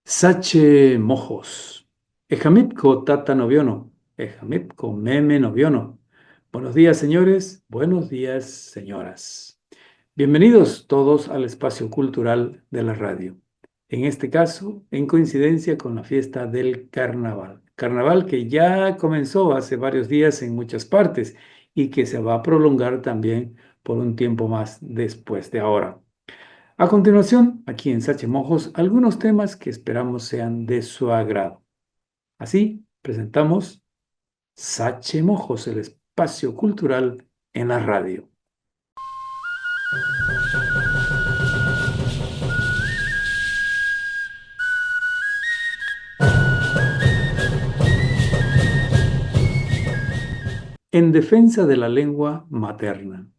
Sache mojos. Ejamipco tata noviono. Ejamipco meme noviono. Buenos días, señores. Buenos días, señoras. Bienvenidos todos al espacio cultural de la radio. En este caso, en coincidencia con la fiesta del carnaval. Carnaval que ya comenzó hace varios días en muchas partes y que se va a prolongar también por un tiempo más después de ahora. A continuación, aquí en Sache Mojos, algunos temas que esperamos sean de su agrado. Así, presentamos Sache Mojos, el espacio cultural en la radio. En defensa de la lengua materna.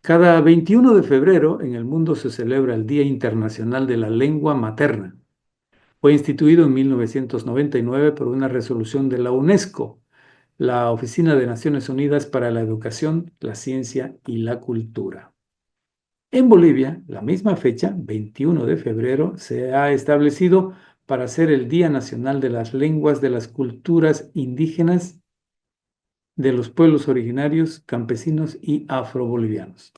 Cada 21 de febrero en el mundo se celebra el Día Internacional de la Lengua Materna. Fue instituido en 1999 por una resolución de la UNESCO, la Oficina de Naciones Unidas para la Educación, la Ciencia y la Cultura. En Bolivia, la misma fecha, 21 de febrero, se ha establecido para ser el Día Nacional de las Lenguas de las Culturas Indígenas de los pueblos originarios, campesinos y afrobolivianos.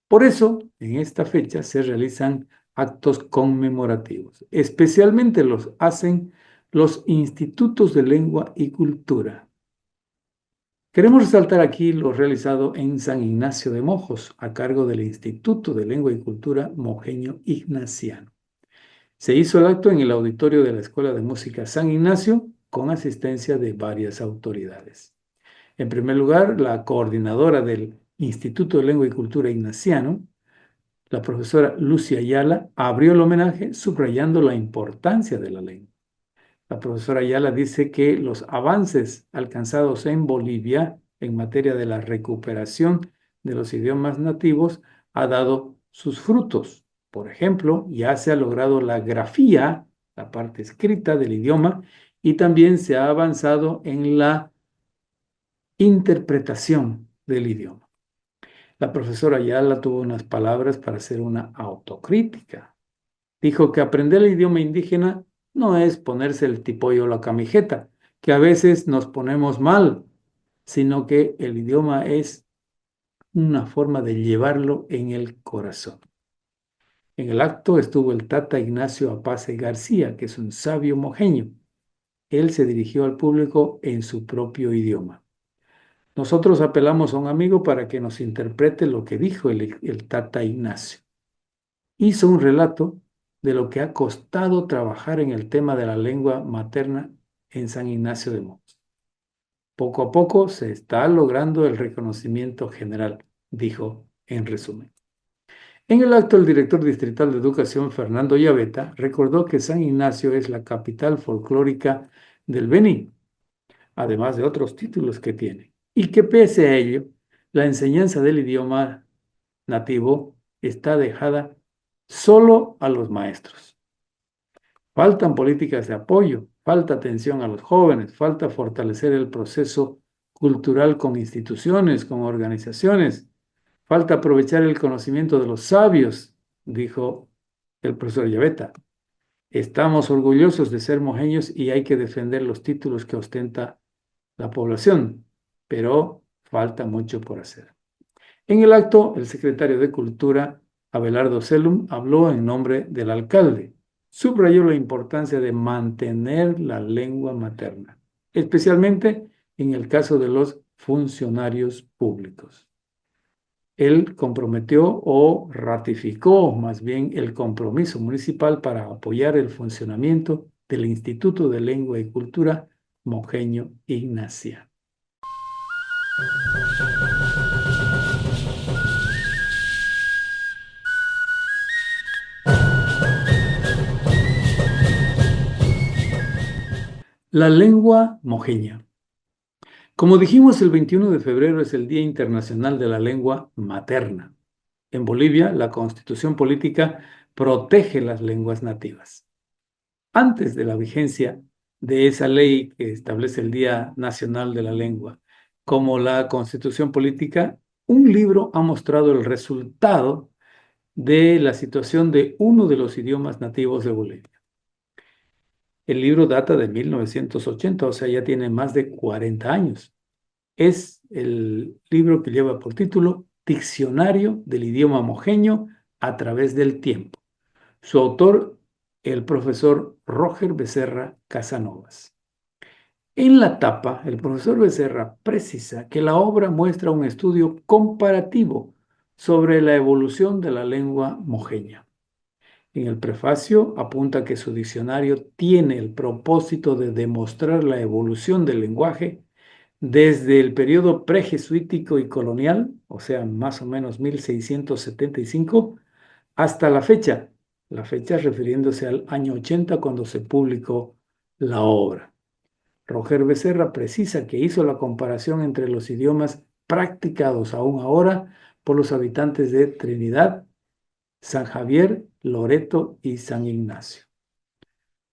Por eso, en esta fecha se realizan actos conmemorativos. Especialmente los hacen los institutos de lengua y cultura. Queremos resaltar aquí lo realizado en San Ignacio de Mojos, a cargo del Instituto de Lengua y Cultura Mojeño Ignaciano. Se hizo el acto en el auditorio de la Escuela de Música San Ignacio, con asistencia de varias autoridades. En primer lugar, la coordinadora del Instituto de Lengua y Cultura Ignaciano, la profesora Lucia Ayala, abrió el homenaje subrayando la importancia de la lengua. La profesora Ayala dice que los avances alcanzados en Bolivia en materia de la recuperación de los idiomas nativos ha dado sus frutos. Por ejemplo, ya se ha logrado la grafía, la parte escrita del idioma, y también se ha avanzado en la interpretación del idioma. La profesora Ayala tuvo unas palabras para hacer una autocrítica. Dijo que aprender el idioma indígena no es ponerse el tipoyo o la camiseta, que a veces nos ponemos mal, sino que el idioma es una forma de llevarlo en el corazón. En el acto estuvo el Tata Ignacio Apace García, que es un sabio mojeño. Él se dirigió al público en su propio idioma. Nosotros apelamos a un amigo para que nos interprete lo que dijo el Tata Ignacio. Hizo un relato de lo que ha costado trabajar en el tema de la lengua materna en San Ignacio de Mojos. Poco a poco se está logrando el reconocimiento general, dijo en resumen. En el acto, el director distrital de Educación, Fernando Llaveta, recordó que San Ignacio es la capital folclórica del Beni, además de otros títulos que tiene, y que pese a ello, la enseñanza del idioma nativo está dejada solo a los maestros. Faltan políticas de apoyo, falta atención a los jóvenes, falta fortalecer el proceso cultural con instituciones, con organizaciones, falta aprovechar el conocimiento de los sabios, dijo el profesor Llaveta. Estamos orgullosos de ser mojeños y hay que defender los títulos que ostenta la población, pero falta mucho por hacer. En el acto, el secretario de Cultura, Abelardo Celum, habló en nombre del alcalde. Subrayó la importancia de mantener la lengua materna, especialmente en el caso de los funcionarios públicos. Él comprometió o ratificó más bien el compromiso municipal para apoyar el funcionamiento del Instituto de Lengua y Cultura Mojeño Ignaciano. La lengua mojeña. Como dijimos, el 21 de febrero es el Día Internacional de la Lengua Materna. En Bolivia, la Constitución Política protege las lenguas nativas. Antes de la vigencia de esa ley que establece el Día Nacional de la Lengua, como la Constitución Política, un libro ha mostrado el resultado de la situación de uno de los idiomas nativos de Bolivia. El libro data de 1980, o sea, ya tiene más de 40 años. Es el libro que lleva por título Diccionario del idioma mojeño a través del tiempo. Su autor, el profesor Roger Becerra Casanovas. En la tapa, el profesor Becerra precisa que la obra muestra un estudio comparativo sobre la evolución de la lengua mojeña. En el prefacio apunta que su diccionario tiene el propósito de demostrar la evolución del lenguaje desde el periodo prejesuítico y colonial, o sea, más o menos 1675, hasta la fecha refiriéndose al año 80 cuando se publicó la obra. Roger Becerra precisa que hizo la comparación entre los idiomas practicados aún ahora por los habitantes de Trinidad, San Javier, Loreto y San Ignacio.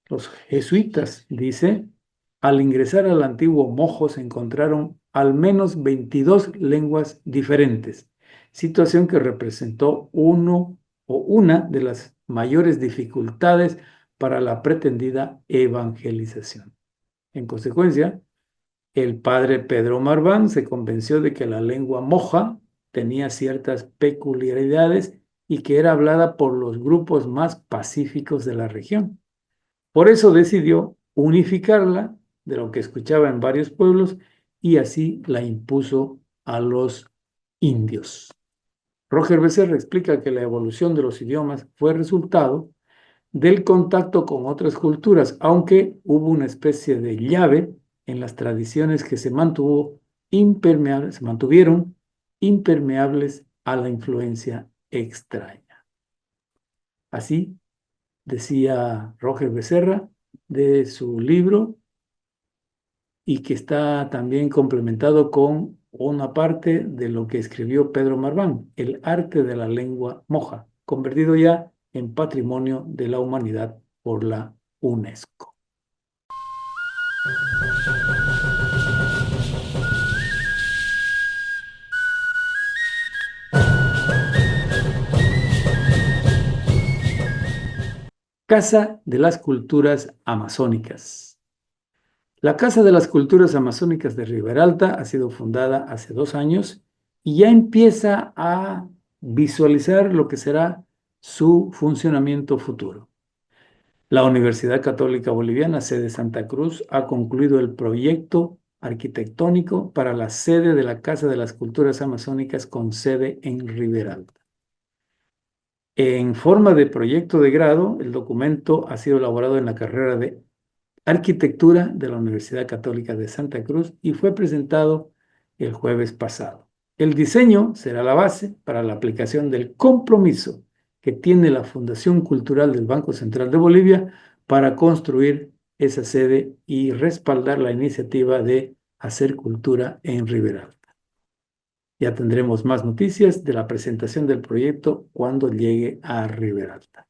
Los jesuitas, dice, al ingresar al antiguo Mojo se encontraron al menos 22 lenguas diferentes, situación que representó uno o una de las mayores dificultades para la pretendida evangelización. En consecuencia, el padre Pedro Marván se convenció de que la lengua moja tenía ciertas peculiaridades y que era hablada por los grupos más pacíficos de la región. Por eso decidió unificarla de lo que escuchaba en varios pueblos y así la impuso a los indios. Roger Becerra explica que la evolución de los idiomas fue resultado del contacto con otras culturas, aunque hubo una especie de llave en las tradiciones que se mantuvieron impermeables a la influencia extraña. Así decía Roger Becerra de su libro y que está también complementado con una parte de lo que escribió Pedro Marván, El arte de la lengua moja, convertido ya en Patrimonio de la Humanidad por la UNESCO. Casa de las Culturas Amazónicas. La Casa de las Culturas Amazónicas de Riberalta ha sido fundada hace 2 años y ya empieza a visualizar lo que será su funcionamiento futuro. La Universidad Católica Boliviana, sede Santa Cruz, ha concluido el proyecto arquitectónico para la sede de la Casa de las Culturas Amazónicas con sede en Riberalta. En forma de proyecto de grado, el documento ha sido elaborado en la carrera de Arquitectura de la Universidad Católica de Santa Cruz y fue presentado el jueves pasado. El diseño será la base para la aplicación del compromiso que tiene la Fundación Cultural del Banco Central de Bolivia para construir esa sede y respaldar la iniciativa de hacer cultura en Riberalta. Ya tendremos más noticias de la presentación del proyecto cuando llegue a Riberalta.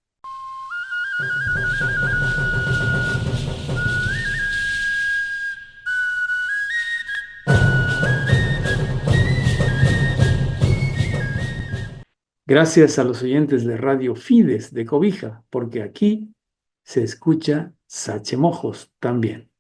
Gracias a los oyentes de Radio Fides de Cobija, porque aquí se escucha Sachemojos también.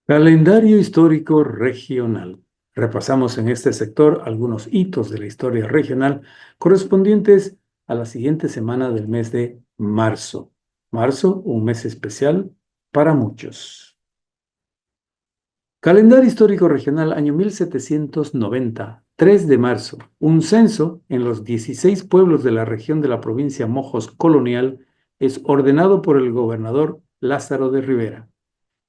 Calendario histórico regional. Repasamos en este sector algunos hitos de la historia regional correspondientes a la siguiente semana del mes de marzo. Marzo, un mes especial para muchos. Calendario histórico regional año 1790, 3 de marzo. Un censo en los 16 pueblos de la región de la provincia Mojos Colonial es ordenado por el gobernador Lázaro de Rivera.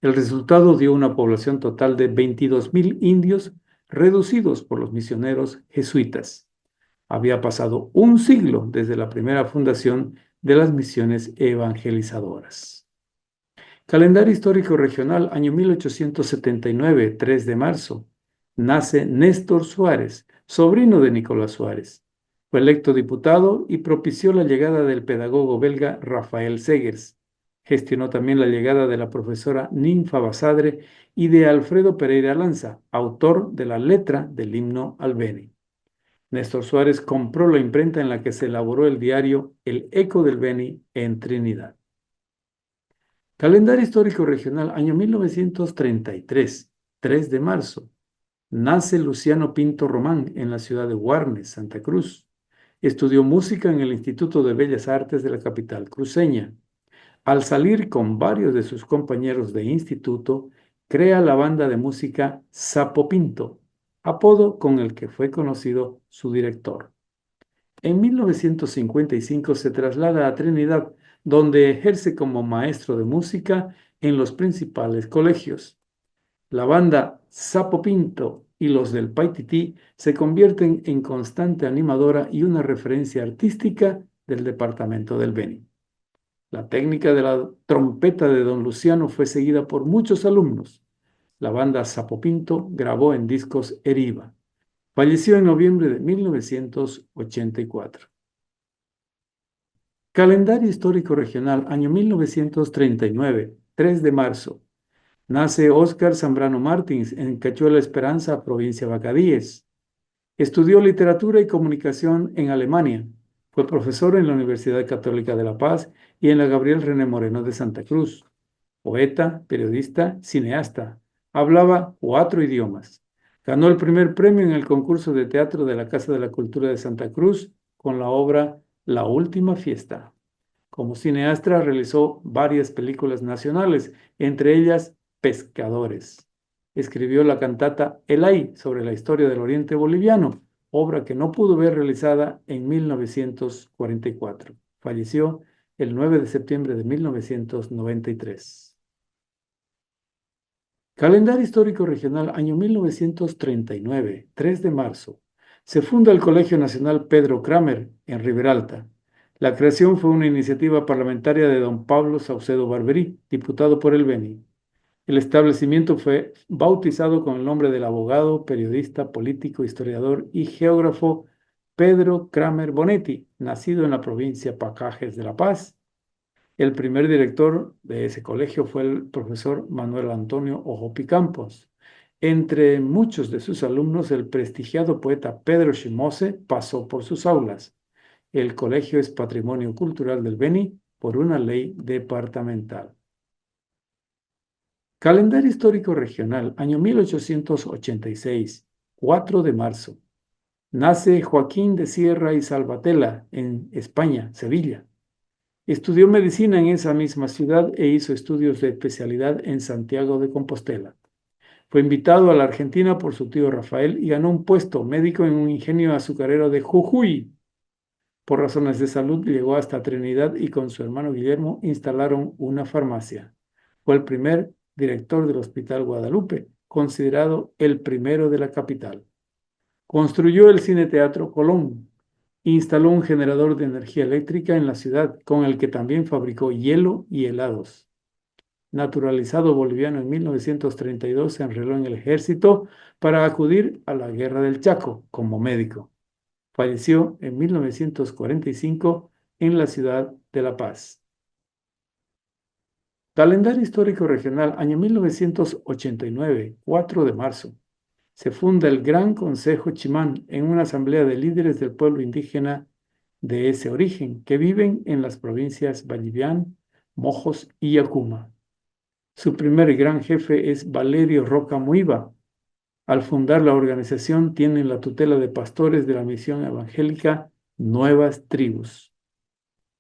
El resultado dio una población total de 22,000 indios reducidos por los misioneros jesuitas. Había pasado un siglo desde la primera fundación de las misiones evangelizadoras. Calendario histórico regional, año 1879, 3 de marzo. Nace Néstor Suárez, sobrino de Nicolás Suárez. Fue electo diputado y propició la llegada del pedagogo belga Rafael Segers. Gestionó también la llegada de la profesora Ninfa Basadre y de Alfredo Pereira Lanza, autor de la letra del himno al Beni. Néstor Suárez compró la imprenta en la que se elaboró el diario El Eco del Beni en Trinidad. Calendario histórico regional, año 1933, 3 de marzo. Nace Luciano Pinto Román en la ciudad de Guarnes, Santa Cruz. Estudió música en el Instituto de Bellas Artes de la capital cruceña. Al salir con varios de sus compañeros de instituto, crea la banda de música Sapo Pinto, apodo con el que fue conocido su director. En 1955 se traslada a Trinidad, donde ejerce como maestro de música en los principales colegios. La banda Sapo Pinto y los del Paitití se convierten en constante animadora y una referencia artística del departamento del Beni. La técnica de la trompeta de don Luciano fue seguida por muchos alumnos. La banda Sapo Pinto grabó en discos Eriva. Falleció en noviembre de 1984. Calendario histórico regional, año 1939, 3 de marzo. Nace Óscar Zambrano Martins en Cachuela Esperanza, provincia de Bacadíes. Estudió literatura y comunicación en Alemania. Fue profesor en la Universidad Católica de La Paz y en la Gabriel René Moreno de Santa Cruz. Poeta, periodista, cineasta. Hablaba 4 idiomas. Ganó el primer premio en el concurso de teatro de la Casa de la Cultura de Santa Cruz con la obra La Última Fiesta. Como cineasta realizó varias películas nacionales, entre ellas Pescadores. Escribió la cantata El Ay sobre la historia del Oriente Boliviano, obra que no pudo ver realizada en 1944. Falleció el 9 de septiembre de 1993. Calendario histórico regional, año 1939, 3 de marzo. Se funda el Colegio Nacional Pedro Kramer en Riberalta. La creación fue una iniciativa parlamentaria de don Pablo Saucedo Barberí, diputado por el Beni. El establecimiento fue bautizado con el nombre del abogado, periodista, político, historiador y geógrafo Pedro Kramer Bonetti, nacido en la provincia Pacajes de La Paz. El primer director de ese colegio fue el profesor Manuel Antonio Ojopi Campos. Entre muchos de sus alumnos, el prestigiado poeta Pedro Shimose pasó por sus aulas. El colegio es patrimonio cultural del Beni por una ley departamental. Calendario histórico regional, año 1886, 4 de marzo. Nace Joaquín de Sierra y Salvatella en España, Sevilla. Estudió medicina en esa misma ciudad e hizo estudios de especialidad en Santiago de Compostela. Fue invitado a la Argentina por su tío Rafael y ganó un puesto médico en un ingenio azucarero de Jujuy. Por razones de salud llegó hasta Trinidad y con su hermano Guillermo instalaron una farmacia. Fue el primer director del Hospital Guadalupe, considerado el primero de la capital. Construyó el Cine Teatro Colón. Instaló un generador de energía eléctrica en la ciudad, con el que también fabricó hielo y helados. Naturalizado boliviano en 1932, se enroló en el ejército para acudir a la Guerra del Chaco como médico. Falleció en 1945 en la ciudad de La Paz. Calendario histórico regional, año 1989, 4 de marzo. Se funda el Gran Consejo Chimán en una asamblea de líderes del pueblo indígena de ese origen que viven en las provincias Vallivián, Mojos y Yacuma. Su primer gran jefe es Valerio Roca Muiva. Al fundar la organización tienen la tutela de pastores de la misión evangélica Nuevas Tribus.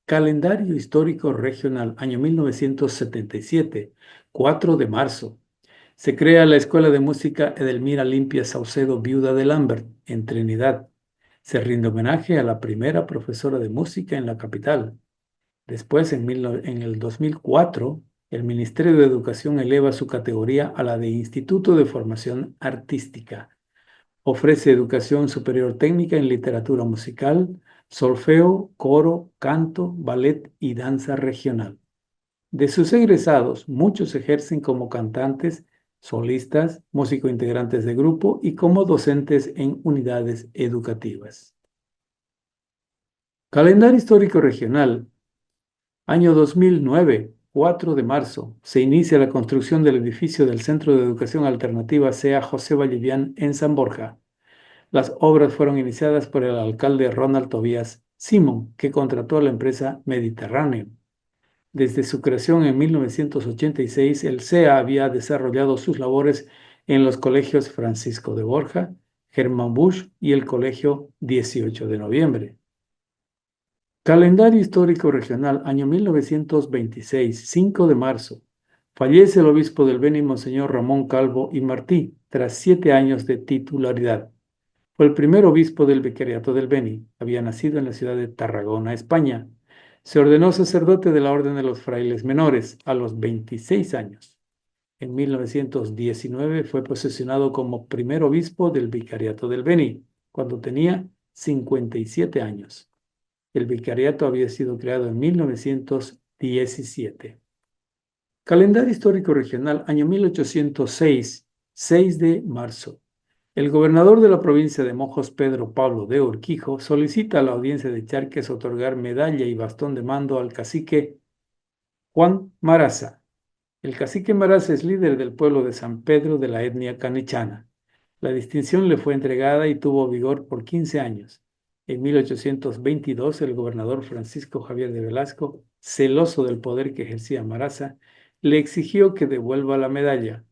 Calendario histórico regional, año 1977, 4 de marzo. Se crea la Escuela de Música Edelmira Limpia Saucedo, viuda de Lambert, en Trinidad. Se rinde homenaje a la primera profesora de música en la capital. Después, en el 2004, el Ministerio de Educación eleva su categoría a la de Instituto de Formación Artística. Ofrece educación superior técnica en literatura musical, solfeo, coro, canto, ballet y danza regional. De sus egresados, muchos ejercen como cantantes, solistas, músicos integrantes de grupo y como docentes en unidades educativas. Calendario histórico regional. Año 2009, 4 de marzo, se inicia la construcción del edificio del Centro de Educación Alternativa CEA José Vallivian en San Borja. Las obras fueron iniciadas por el alcalde Ronald Tobías Simón, que contrató a la empresa Mediterráneo. Desde su creación en 1986, el CEA había desarrollado sus labores en los colegios Francisco de Borja, Germán Busch y el Colegio 18 de Noviembre. Calendario histórico regional, año 1926, 5 de marzo. Fallece el obispo del Beni, Monseñor Ramón Calvo y Martí, tras 7 años de titularidad. Fue el primer obispo del Vicariato del Beni. Había nacido en la ciudad de Tarragona, España. Se ordenó sacerdote de la Orden de los Frailes Menores a los 26 años. En 1919 fue posesionado como primer obispo del Vicariato del Beni, cuando tenía 57 años. El vicariato había sido creado en 1917. Calendario histórico regional, año 1806, 6 de marzo. El gobernador de la provincia de Mojos, Pedro Pablo de Urquijo, solicita a la audiencia de Charques otorgar medalla y bastón de mando al cacique Juan Maraza. El cacique Maraza es líder del pueblo de San Pedro de la etnia canechana. La distinción le fue entregada y tuvo vigor por 15 años. En 1822, el gobernador Francisco Javier de Velasco, celoso del poder que ejercía Maraza, le exigió que devuelva la medalla.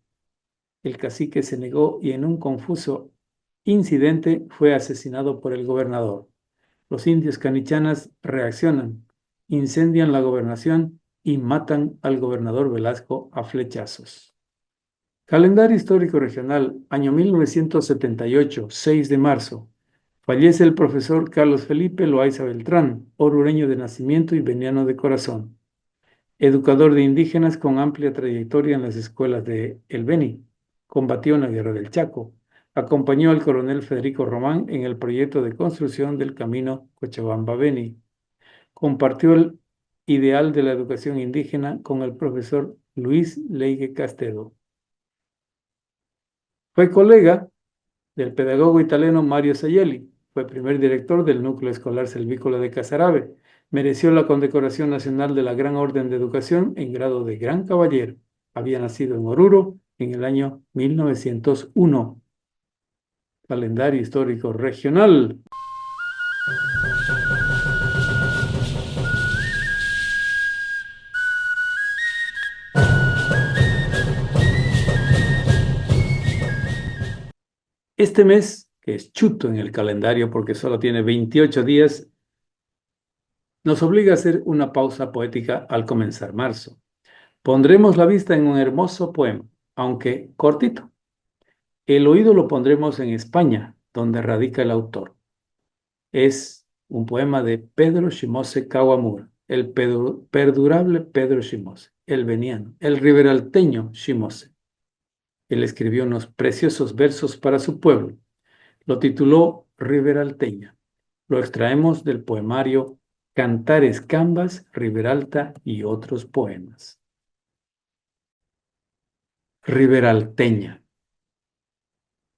El cacique se negó y en un confuso incidente fue asesinado por el gobernador. Los indios canichanas reaccionan, incendian la gobernación y matan al gobernador Velasco a flechazos. Calendario histórico regional, año 1978, 6 de marzo. Fallece el profesor Carlos Felipe Loaiza Beltrán, orureño de nacimiento y veniano de corazón. Educador de indígenas con amplia trayectoria en las escuelas de El Beni. Combatió en la Guerra del Chaco. Acompañó al coronel Federico Román en el proyecto de construcción del camino Cochabamba-Beni. Compartió el ideal de la educación indígena con el profesor Luis Leigue Castedo. Fue colega del pedagogo italiano Mario Sayeli. Fue primer director del Núcleo Escolar Selvícola de Casarabe. Mereció la condecoración nacional de la Gran Orden de Educación en grado de Gran Caballero. Había nacido en Oruro en el año 1901. Calendario histórico regional. Este mes, que es chuto en el calendario porque solo tiene 28 días, nos obliga a hacer una pausa poética al comenzar marzo. Pondremos la vista en un hermoso poema, aunque cortito. El oído lo pondremos en España, donde radica el autor. Es un poema de Pedro Shimose Kawamura, el perdurable Pedro Shimose, el veniano, el riberalteño Shimose. Él escribió unos preciosos versos para su pueblo. Lo tituló Riberalteña. Lo extraemos del poemario Cantares Cambas, Riberalta y otros poemas. Riberalteña.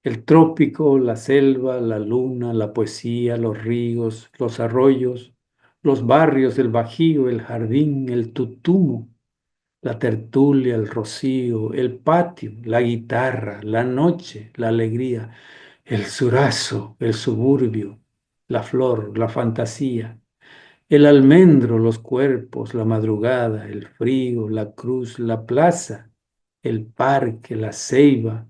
El trópico, la selva, la luna, la poesía, los ríos, los arroyos, los barrios, el bajío, el jardín, el tutumo, la tertulia, el rocío, el patio, la guitarra, la noche, la alegría, el surazo, el suburbio, la flor, la fantasía, el almendro, los cuerpos, la madrugada, el frío, la cruz, la plaza, el parque, la ceiba,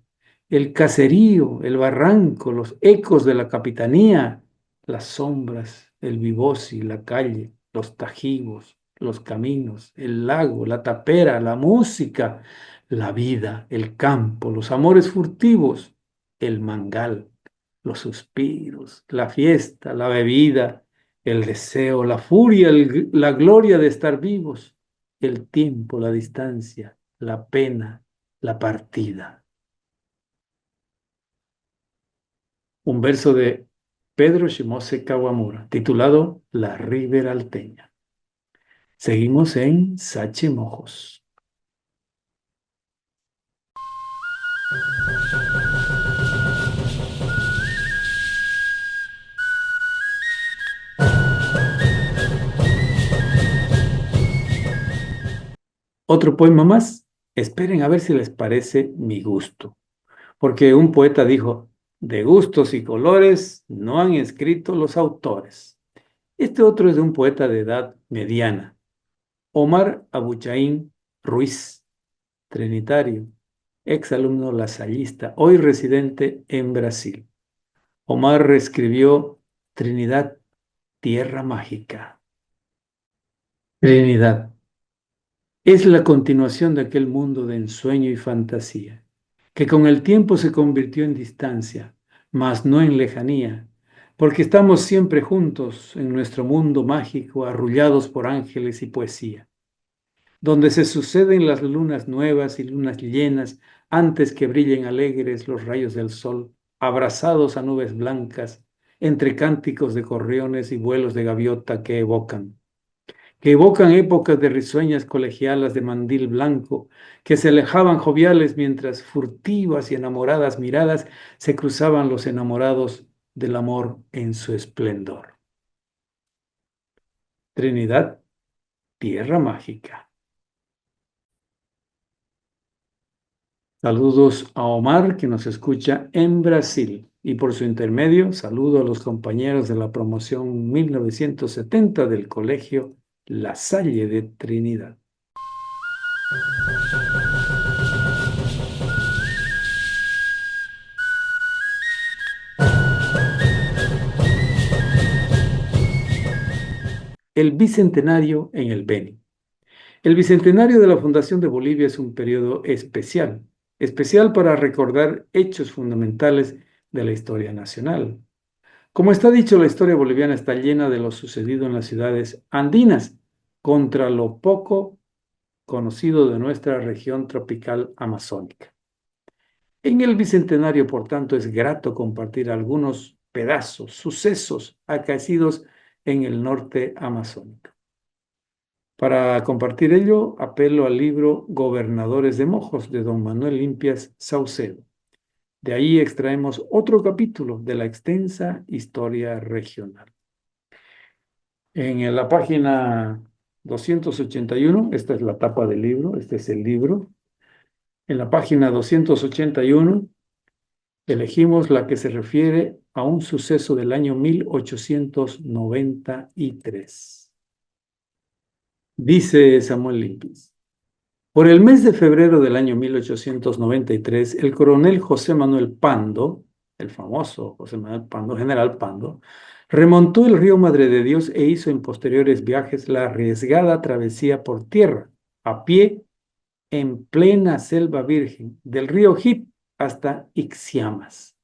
el caserío, el barranco, los ecos de la capitanía, las sombras, el vivosi, la calle, los tajivos, los caminos, el lago, la tapera, la música, la vida, el campo, los amores furtivos, el mangal, los suspiros, la fiesta, la bebida, el deseo, la furia, la gloria de estar vivos, el tiempo, la distancia, la pena, la partida. un verso de Pedro Shimose Kawamura, titulado La Ribera Alteña. Seguimos en Sachimojos. Otro poema más. Esperen a ver si les parece mi gusto. Porque un poeta dijo, de gustos y colores no han escrito los autores. Este otro es de un poeta de edad mediana, Omar Abuchaín Ruiz, trinitario, exalumno lasallista, hoy residente en Brasil. Omar escribió Trinidad, tierra mágica. Trinidad es la continuación de aquel mundo de ensueño y fantasía, que con el tiempo se convirtió en distancia, mas no en lejanía, porque estamos siempre juntos en nuestro mundo mágico, arrullados por ángeles y poesía, donde se suceden las lunas nuevas y lunas llenas antes que brillen alegres los rayos del sol, abrazados a nubes blancas, entre cánticos de gorriones y vuelos de gaviota que evocan épocas de risueñas colegialas de mandil blanco, que se alejaban joviales mientras furtivas y enamoradas miradas se cruzaban los enamorados del amor en su esplendor. Trinidad, tierra mágica. Saludos a Omar, que nos escucha en Brasil. Y por su intermedio, saludo a los compañeros de la promoción 1970 del Colegio La Salle de Trinidad. El Bicentenario en el Beni. El Bicentenario de la Fundación de Bolivia es un periodo especial, especial para recordar hechos fundamentales de la historia nacional. Como está dicho, la historia boliviana está llena de lo sucedido en las ciudades andinas contra lo poco conocido de nuestra región tropical amazónica. En el Bicentenario, por tanto, es grato compartir algunos pedazos, sucesos acaecidos en el norte amazónico. Para compartir ello, apelo al libro Gobernadores de Mojos de don Manuel Limpias Saucedo. De ahí extraemos otro capítulo de la extensa historia regional. En la página 281, esta es la tapa del libro, este es el libro. En la página 281 elegimos la que se refiere a un suceso del año 1893. Dice Samuel Limpias. Por el mes de febrero del año 1893, el coronel José Manuel Pando, el famoso José Manuel Pando, general Pando, remontó el río Madre de Dios e hizo en posteriores viajes la arriesgada travesía por tierra, a pie, en plena selva virgen, del río Jit hasta Ixiamas.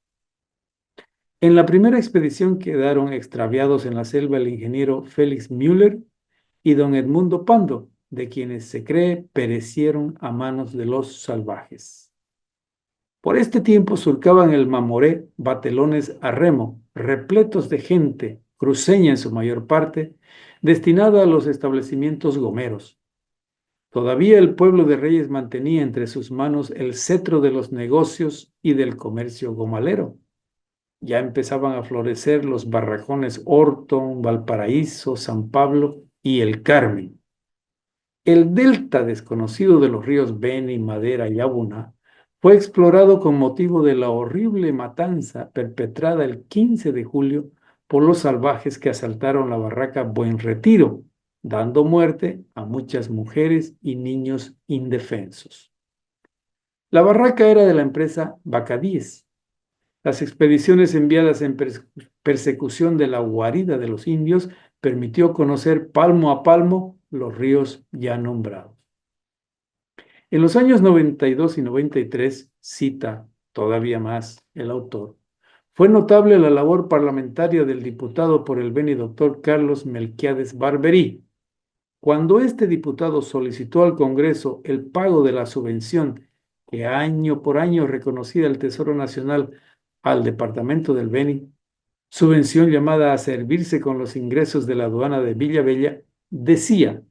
En la primera expedición quedaron extraviados en la selva el ingeniero Félix Müller y don Edmundo Pando, de quienes se cree perecieron a manos de los salvajes. Por este tiempo surcaban el Mamoré batelones a remo, repletos de gente, cruceña en su mayor parte, destinada a los establecimientos gomeros. Todavía el pueblo de Reyes mantenía entre sus manos el cetro de los negocios y del comercio gomalero. Ya empezaban a florecer los barracones Orton, Valparaíso, San Pablo y el Carmen. El delta desconocido de los ríos Beni, Madera y Abuna fue explorado con motivo de la horrible matanza perpetrada el 15 de julio por los salvajes que asaltaron la barraca Buen Retiro, dando muerte a muchas mujeres y niños indefensos. La barraca era de la empresa Bacadíes. Las expediciones enviadas en persecución de la guarida de los indios permitió conocer palmo a palmo los ríos ya nombrados. En los años 92 y 93, cita todavía más el autor, fue notable la labor parlamentaria del diputado por el Beni doctor Carlos Melquiades Barberí. Cuando este diputado solicitó al Congreso el pago de la subvención que año por año reconocía el Tesoro Nacional al departamento del Beni, subvención llamada a servirse con los ingresos de la aduana de Villavella, decía,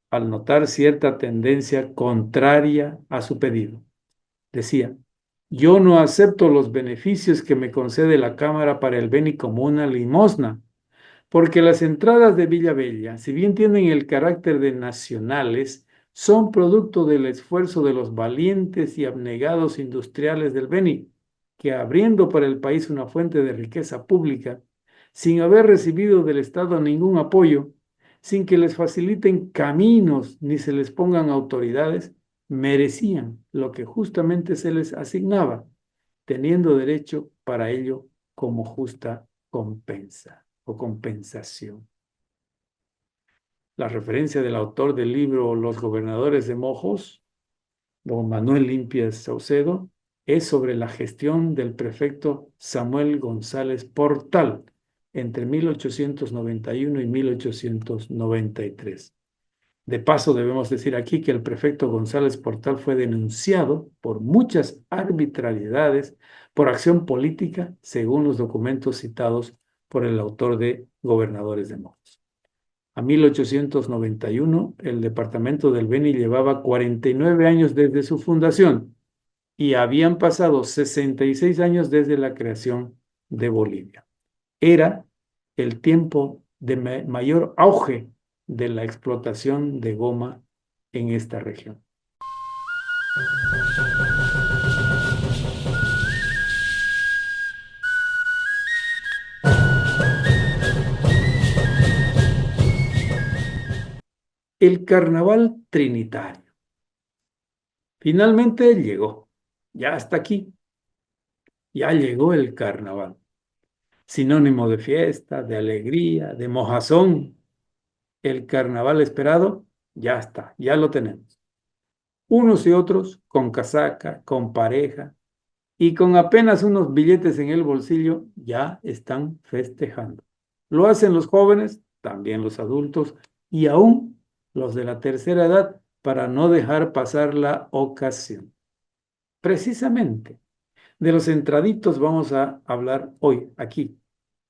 al notar cierta tendencia contraria a su pedido, decía, yo no acepto los beneficios que me concede la Cámara para el Beni como una limosna, porque las entradas de Villavella, si bien tienen el carácter de nacionales, son producto del esfuerzo de los valientes y abnegados industriales del Beni, que abriendo para el país una fuente de riqueza pública, sin haber recibido del Estado ningún apoyo, sin que les faciliten caminos ni se les pongan autoridades, merecían lo que justamente se les asignaba, teniendo derecho para ello como justa compensa o compensación. La referencia del autor del libro Los gobernadores de Mojos, don Manuel Limpias Saucedo, es sobre la gestión del prefecto Samuel González Portal entre 1891 y 1893. De paso, debemos decir aquí que el prefecto González Portal fue denunciado por muchas arbitrariedades por acción política, según los documentos citados por el autor de Gobernadores de Mojos. A 1891, el departamento del Beni llevaba 49 años desde su fundación y habían pasado 66 años desde la creación de Bolivia. Era el tiempo de mayor auge de la explotación de goma en esta región. El carnaval trinitario. Finalmente llegó, ya está aquí, ya llegó el carnaval. Sinónimo de fiesta, de alegría, de mojazón. El carnaval esperado, ya está, ya lo tenemos. Unos y otros con casaca, con pareja y con apenas unos billetes en el bolsillo, ya están festejando. Lo hacen los jóvenes, también los adultos y aún los de la tercera edad para no dejar pasar la ocasión. Precisamente de los entraditos vamos a hablar hoy aquí,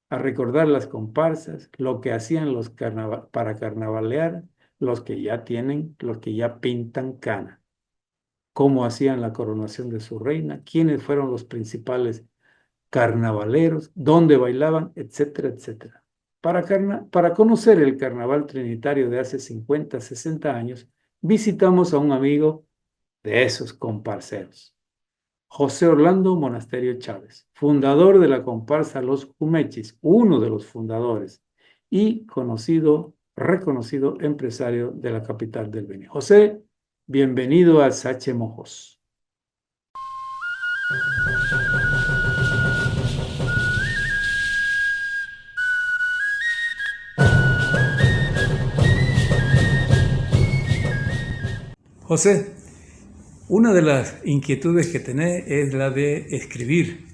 a recordar las comparsas, lo que hacían los para carnavalear, los que ya tienen, los que ya pintan cana, cómo hacían la coronación de su reina, quiénes fueron los principales carnavaleros, dónde bailaban, etcétera, etcétera. Para conocer el carnaval trinitario de hace 50, 60 años, visitamos a un amigo de esos comparseros, José Orlando Monasterio Chávez, fundador de la comparsa Los Jumechis, uno de los fundadores y reconocido empresario de la capital del Beni. José, bienvenido a Sache Mojos. José, una de las inquietudes que tenés es la de escribir.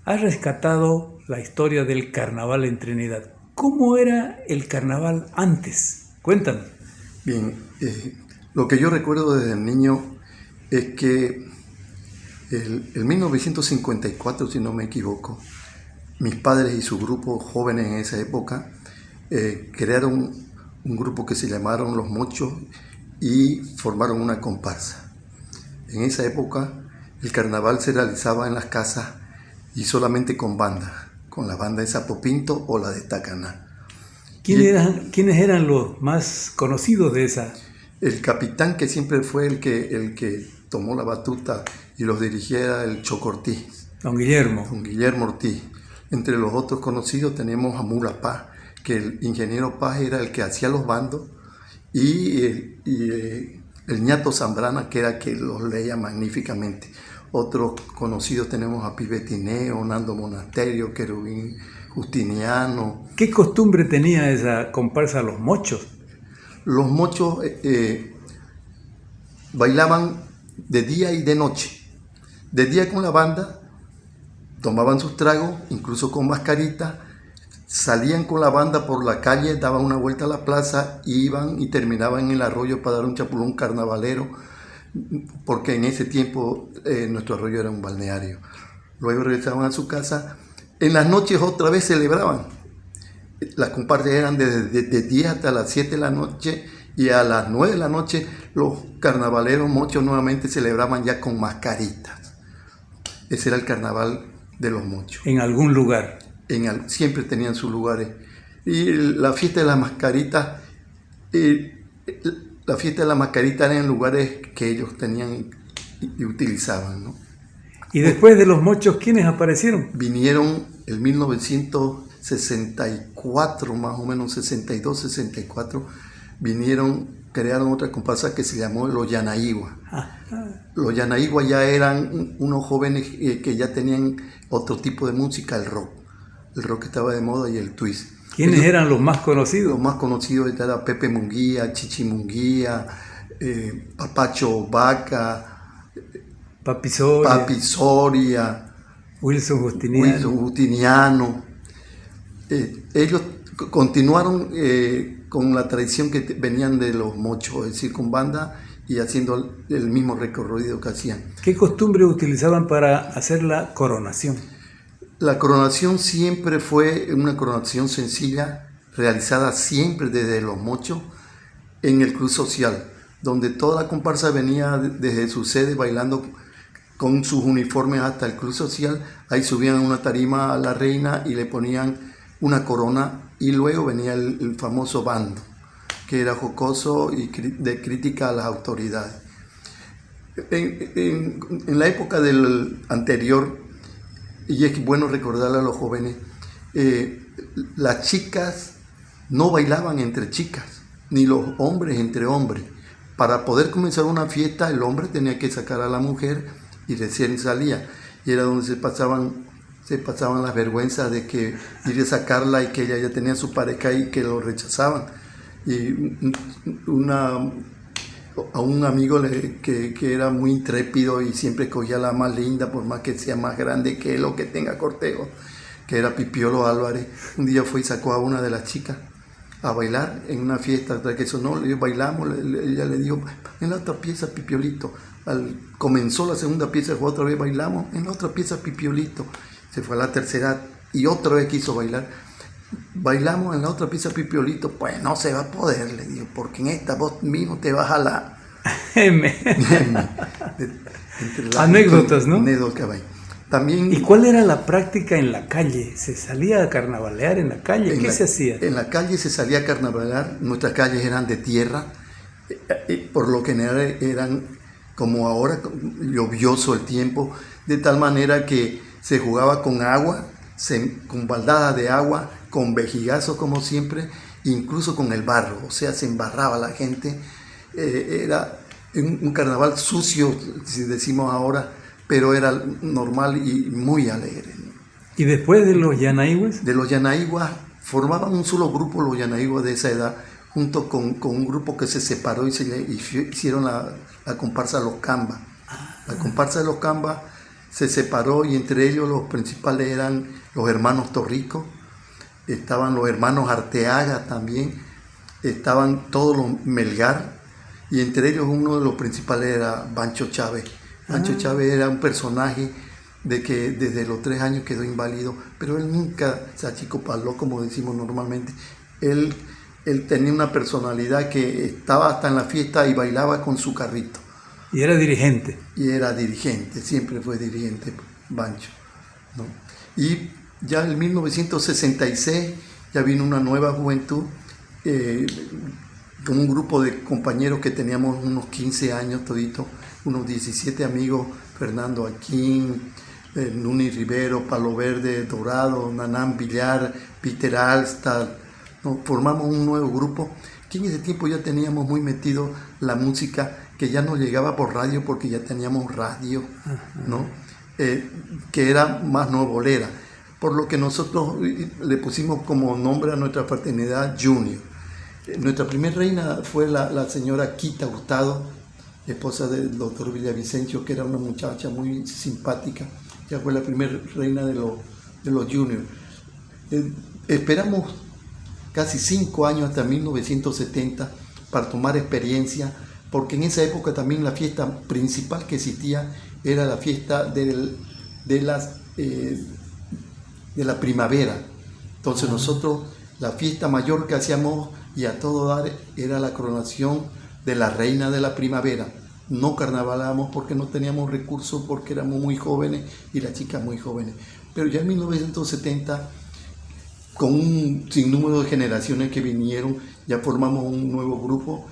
Has rescatado la historia del carnaval en Trinidad. ¿Cómo era el carnaval antes? Cuéntame. Bien, lo que yo recuerdo desde niño es que en 1954, si no me equivoco, mis padres y su grupo jóvenes en esa época crearon un grupo que se llamaron Los Mochos y formaron una comparsa. En esa época el carnaval se realizaba en las casas y solamente con banda, con la banda de Sapo Pinto o la de Tacaná. ¿Quiénes eran los más conocidos de esa? El capitán, que siempre fue el que tomó la batuta y los dirigía, era el Choco Ortiz. Don Guillermo. Don Guillermo Ortiz. Entre los otros conocidos tenemos a Mura Paz, que el ingeniero Paz era el que hacía los bandos, y el ñato Zambrana, que era que los leía magníficamente. Otros conocidos tenemos a Pibetineo, Nando Monasterio, Querubín Justiniano. ¿Qué costumbre tenía esa comparsa Los Mochos? Los Mochos bailaban de día y de noche. De día con la banda, tomaban sus tragos, incluso con mascarita, salían con la banda por la calle, daban una vuelta a la plaza, iban y terminaban en el arroyo para dar un chapulón carnavalero, porque en ese tiempo nuestro arroyo era un balneario. luego regresaban a su casa. En las noches otra vez celebraban. Las comparsas eran desde 10 hasta las 7 de la noche, y a las 9 de la noche los carnavaleros mochos nuevamente celebraban ya con mascaritas. Ese era el carnaval de los mochos. En algún lugar. Siempre tenían sus lugares. Y la fiesta de las mascaritas, era en lugares que ellos tenían y utilizaban, ¿no? Y después de los mochos, ¿quiénes aparecieron? Vinieron en 1964, más o menos 62, 64, crearon otra comparsa que se llamó Los Yanaígua. Los Yanaígua ya eran unos jóvenes que ya tenían otro tipo de música, el rock. El rock estaba de moda y el twist. ¿Quiénes eran los más conocidos? Los más conocidos eran Pepe Munguía, Chichi Munguía, Papacho Vaca, Papi Soria, Wilson Justiniano. Ellos continuaron con la tradición que venían de los mochos, es decir, con banda y haciendo el mismo recorrido que hacían. ¿Qué costumbre utilizaban para hacer la coronación? La coronación siempre fue una coronación sencilla, realizada siempre desde los mochos en el club social, donde toda la comparsa venía desde su sede bailando con sus uniformes hasta el club social. Ahí subían a una tarima a la reina y le ponían una corona, y luego venía el famoso bando, que era jocoso y de crítica a las autoridades. En la época del anterior, y es bueno recordarle a los jóvenes, las chicas no bailaban entre chicas, ni los hombres entre hombres. Para poder comenzar una fiesta, el hombre tenía que sacar a la mujer y recién salía, y era donde se pasaban las vergüenzas de que ir a sacarla y que ella ya tenía su pareja y que lo rechazaban. Y a un amigo que era muy intrépido y siempre cogía la más linda, por más que sea más grande que él o que tenga cortejo, que era Pipiolo Álvarez, un día fue y sacó a una de las chicas a bailar en una fiesta. Tras que sonó, bailamos, ella le dijo, en la otra pieza, Pipiolito. Comenzó la segunda pieza, fue otra vez, bailamos, en la otra pieza, Pipiolito. Se fue a la tercera y otra vez quiso bailar. Bailamos en la otra pieza, Pipiolito. Pues no se va a poder, le digo, porque en esta vos mismo te vas a la... Anécdotas, ¿no? También, ¿y cuál era la práctica en la calle? ¿Se salía a carnavalear en la calle? ¿Qué se hacía? En la calle se salía a carnavalear. Nuestras calles eran de tierra, por lo general eran como ahora, lluvioso el tiempo, de tal manera que se jugaba con agua, con baldadas de agua, con vejigazos como siempre, incluso con el barro, o sea, se embarraba la gente. Era un carnaval sucio, si decimos ahora, pero era normal y muy alegre, ¿no? ¿Y después de los Yanaíguas? De los Yanaíguas, formaban un solo grupo los Yanaíguas de esa edad, junto con un grupo que se separó y hicieron la comparsa Los Cambas. La comparsa de Los Cambas se separó, y entre ellos los principales eran los hermanos Torrico, estaban los hermanos Arteaga también, estaban todos los Melgar, y entre ellos uno de los principales era Bancho Chávez. Bancho Chávez era un personaje de que desde los 3 años quedó inválido, pero él nunca se achicopaló, como decimos normalmente. Él tenía una personalidad que estaba hasta en la fiesta y bailaba con su carrito. Y era dirigente. Siempre fue dirigente, Bancho, ¿no? Y ya en 1966 ya vino una nueva juventud, con un grupo de compañeros que teníamos unos 15 años toditos, unos 17 amigos: Fernando Aquín, Nuni Rivero, Palo Verde, Dorado, Nanán Villar, Peter Alstad, ¿no? Formamos un nuevo grupo que en ese tiempo ya teníamos muy metido la música, que ya no llegaba por radio porque ya teníamos radio, ¿no? Que era más novolera, por lo que nosotros le pusimos como nombre a nuestra fraternidad Junior. Nuestra primera reina fue la señora Quita Hurtado, esposa del doctor Villavicencio, que era una muchacha muy simpática. Ella fue la primera reina de los Juniors. Esperamos casi 5 años, hasta 1970, para tomar experiencia, porque en esa época también la fiesta principal que existía era la fiesta de las eh, de la primavera. Entonces nosotros, la fiesta mayor que hacíamos y a todo dar era la coronación de la reina de la primavera. No carnavalamos porque no teníamos recursos, porque éramos muy jóvenes y las chicas muy jóvenes. Pero ya en 1970, con un sinnúmero de generaciones que vinieron, ya formamos un nuevo grupo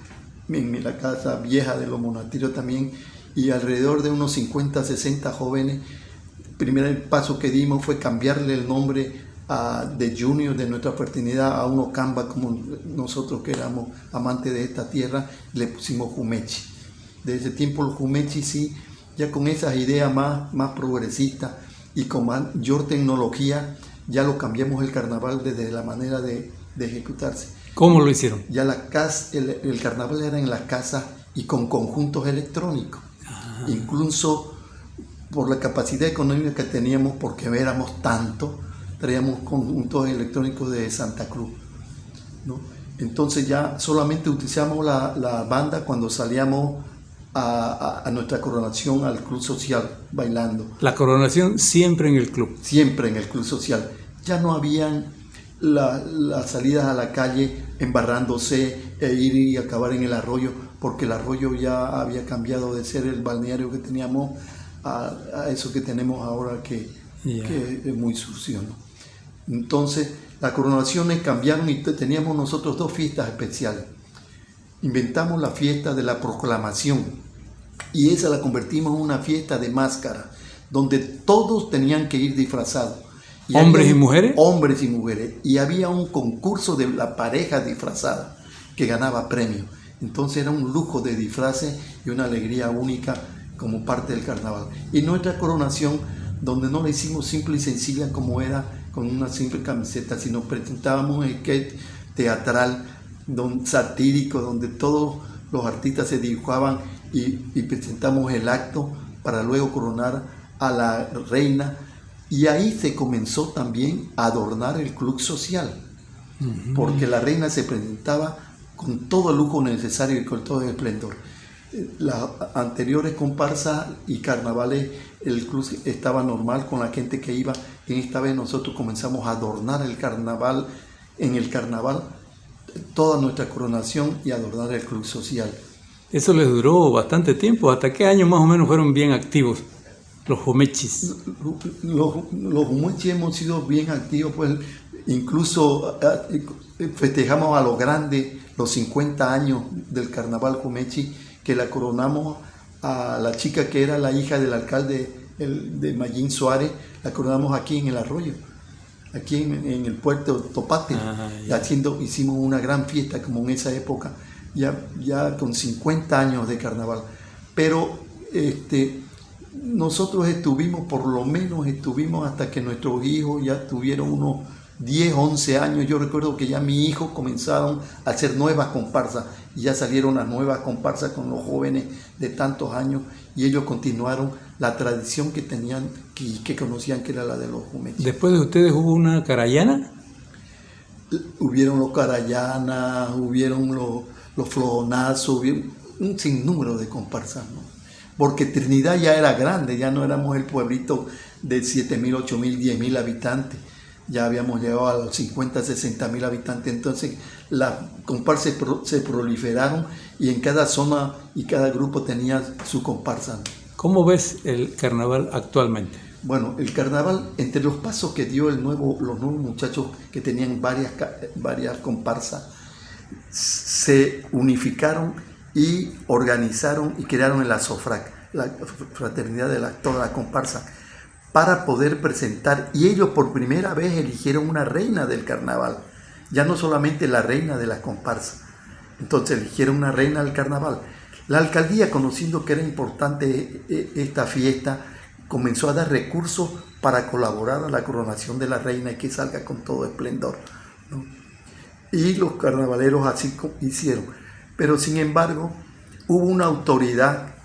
en la casa vieja de los monasterios también, y alrededor de unos 50, 60 jóvenes. El primer paso que dimos fue cambiarle el nombre de Junior, de nuestra fraternidad, a uno Camba, como nosotros que éramos amantes de esta tierra, le pusimos Jumechi. Desde ese tiempo los Jumechi, sí, ya con esas ideas más progresistas y con mayor tecnología, ya lo cambiamos el carnaval desde la manera de ejecutarse. ¿Cómo lo hicieron? Ya el carnaval era en las casas y con conjuntos electrónicos. Incluso por la capacidad económica que teníamos, porque éramos tantos, traíamos conjuntos electrónicos de Santa Cruz, ¿no? Entonces ya solamente utilizamos la banda cuando salíamos a nuestra coronación al club social bailando. La coronación siempre en el club. Siempre en el club social. Ya no habían las salidas a la calle embarrándose e ir y acabar en el arroyo, porque el arroyo ya había cambiado de ser el balneario que teníamos a eso que tenemos ahora que es muy sucio, ¿no? Entonces las coronaciones cambiaron y teníamos nosotros dos fiestas especiales. Inventamos la fiesta de la proclamación y esa la convertimos en una fiesta de máscara, donde todos tenían que ir disfrazados. ¿Hombres y mujeres? Hombres y mujeres. Y había un concurso de la pareja disfrazada que ganaba premio. Entonces era un lujo de disfraces y una alegría única como parte del carnaval. Y nuestra coronación, donde no la hicimos simple y sencilla como era con una simple camiseta, sino presentábamos un sketch teatral, satírico, donde todos los artistas se dibujaban y presentamos el acto para luego coronar a la reina. Y ahí se comenzó también a adornar el club social, porque la reina se presentaba con todo el lujo necesario y con todo el esplendor. Las anteriores comparsas y carnavales, el club estaba normal con la gente que iba, y esta vez nosotros comenzamos a adornar el carnaval, en el carnaval, toda nuestra coronación y adornar el club social. Eso les duró bastante tiempo. ¿Hasta qué año más o menos fueron bien activos los Jumechis? Los Jumechis hemos sido bien activos, pues incluso festejamos a lo grande los 50 años del carnaval Jumechi, que la coronamos a la chica que era la hija del alcalde de Mayín Suárez, la coronamos aquí en el arroyo, aquí en el puerto Topate. Hicimos una gran fiesta como en esa época, ya con 50 años de carnaval. Pero nosotros por lo menos estuvimos hasta que nuestros hijos ya tuvieron unos 10, 11 años. Yo recuerdo que ya mis hijos comenzaron a hacer nuevas comparsas y ya salieron las nuevas comparsas con los jóvenes de tantos años, y ellos continuaron la tradición que tenían y que conocían, que era la de los Jumechis. ¿Después de ustedes hubo una carayana? Hubieron los carayanas, hubieron los flojonazos, hubieron un sinnúmero de comparsas, ¿no? Porque Trinidad ya era grande, ya no éramos el pueblito de 7.000, 8.000, 10.000 habitantes. Ya habíamos llegado a los 50, 60.000 habitantes. Entonces las comparsas se proliferaron y en cada zona y cada grupo tenía su comparsa. ¿Cómo ves el carnaval actualmente? Bueno, el carnaval, entre los pasos que dio los nuevos muchachos que tenían varias comparsas, se unificaron y organizaron y crearon el ASOFRAC, la fraternidad de toda la comparsa, para poder presentar, y ellos por primera vez eligieron una reina del carnaval, ya no solamente la reina de las comparsas. Entonces eligieron una reina del carnaval. La alcaldía, conociendo que era importante esta fiesta, comenzó a dar recursos para colaborar a la coronación de la reina y que salga con todo esplendor, ¿no? Y los carnavaleros así hicieron. Pero sin embargo, hubo una autoridad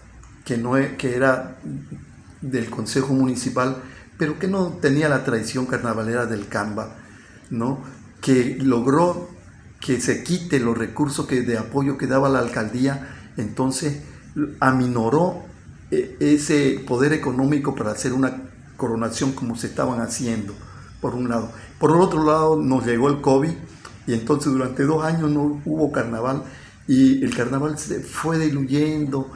que era del Consejo Municipal, pero que no tenía la tradición carnavalera del Camba, ¿no? Que logró que se quite los recursos de apoyo que daba la alcaldía. Entonces aminoró ese poder económico para hacer una coronación como se estaban haciendo, por un lado. Por el otro lado nos llegó el COVID y entonces durante 2 años no hubo carnaval y el carnaval se fue diluyendo